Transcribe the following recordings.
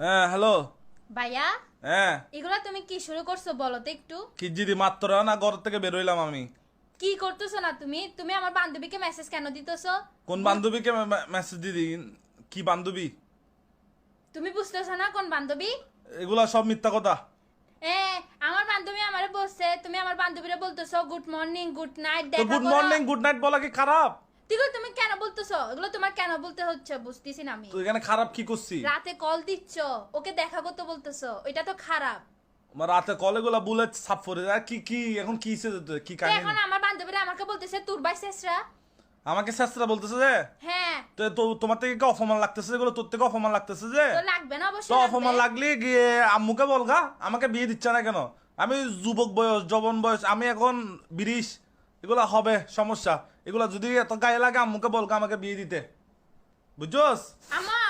হ্যাঁ হ্যালো। ভাইয়া, হ্যাঁ এগুলা তুমি কি শুরু করছো বলো তো একটু। কি দিদি মাত্র না ঘর থেকে বের হইলাম আমি। কি করতেছো না তুমি? তুমি আমার বান্ধবীকে মেসেজ কেন দিতেছো? কোন বান্ধবীকে মেসেজ দিদি? কি বান্ধবী? তুমি বুঝতেছো না কোন বান্ধবী? এগুলা সব মিথ্যা কথা। এ, আমার বান্ধবী আমারে বলছে তুমি আমার বান্ধবীরে বলতেছো গুড মর্নিং গুড নাইট তো দেখা গুড করো। মর্নিং গুড নাইট বলা কি খারাপ? এগুলো তুমি কেন বলতেছো? এগুলো তোমার কেন বলতে হচ্ছে বুঝতেছি না আমি। তো এখানে খারাপ কি করছি? রাতে কল দিচ্ছ, ওকে দেখা করতে বলতেছো, এটা তো খারাপ। আমার রাতে কলে গুলা বুলেট সাফ করে আর কি কি এখন কি কি তো কাহিনী? এখন আমার বান্ধবীরা আমাকে বলতেছে তোর ভাই শেষরা। আমাকে শাস্ত্রা বলতেছে যে হ্যাঁ, তোমার থেকে কি অপমান লাগতেছে? এগুলো তোর থেকে অপমান লাগতেছে যে? তো লাগবে না তো অবশ্যই অপমান লাগবে। লাগলে গিয়ে আম্মুকে বলগা আমাকে বিয়ে দিচ্ছে না কেন? আমি যুবক বয়স যৌবন বয়স, আমি এখন 20। এগুলা হবে সমস্যা। এগুলা যদি এত গায়ে লাগে আম্মুকে বলগা আমাকে বিয়ে দিতে। বুঝছস? আমা,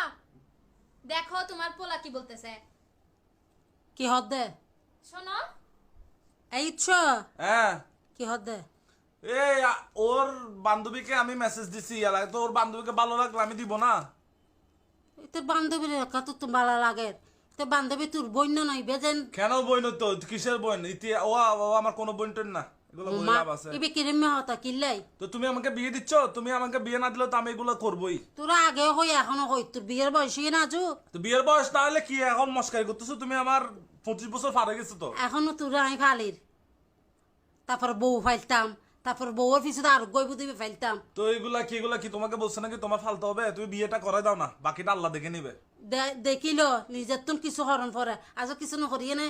দেখো তোমার পোলা কি বলতেছে। কি হদ্দে শোনো, এই ছ হ্যাঁ কি হদ্দে এই ওর বান্ধবীকে আমি মেসেজ দিছি এলাকায়, তো ওর বান্ধবীকে ভালো লাগলে আমি দিব না? তোর বান্ধবীর কত তো ভালো লাগে। তোর বান্ধবী তোর বন্য নাই বেজেন কেন বইন? তো কিসের বইন? ও আমার কোনো বইন টইন না। এগুলো বই লাভ আছে? ইবে কিরমে হতা কিল্লাই তো তুমি আমাকে বিয়ে দিচ্ছ, তুমি আমাকে বিয়ে না দিলে তো আমি এগুলো করবোই। তোরা আগেও হই এখনো হই তোর বিয়ের বয়সী না আজু। তো বিয়ের বয়স না হলে কি এখন মস্কারি করতেছো তুমি? আমার 25 বছর পার হয়ে গেছে তো। এখনো তোরা আমি ফালির তারপর বউ ফাইলতাম, তারপর বউর পিছনে আর গইব দিবে ফাইলতাম। তো এগুলা কি তোমাকে বলছে নাকি তোমার ফালতে হবে? তুমি বিয়েটা করে দাও না, বাকিটা আল্লাহ দেখে নিবে। দেখিল নিজের তো কিছু হরণ পরে আজ কিছু নকরিয়ে না।